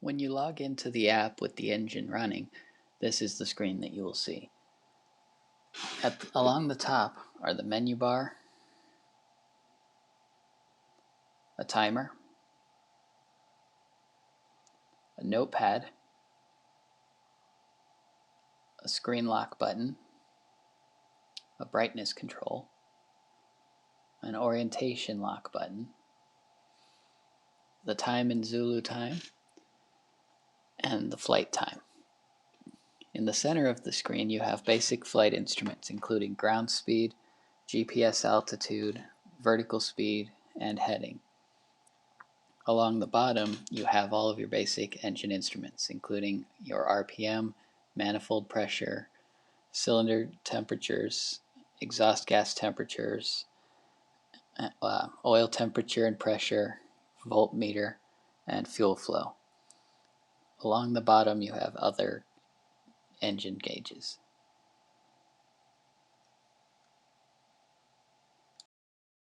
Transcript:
When you log into the app with the engine running, this is the screen that you will see. Along the top are the menu bar, a timer, a notepad, a screen lock button, a brightness control, an orientation lock button, the time in Zulu time, and the flight time. In the center of the screen you have basic flight instruments including ground speed, GPS altitude, vertical speed, and heading. Along the bottom you have all of your basic engine instruments including your RPM, manifold pressure, cylinder temperatures, exhaust gas temperatures, oil temperature and pressure, voltmeter, and fuel flow. Along the bottom you have other engine gauges.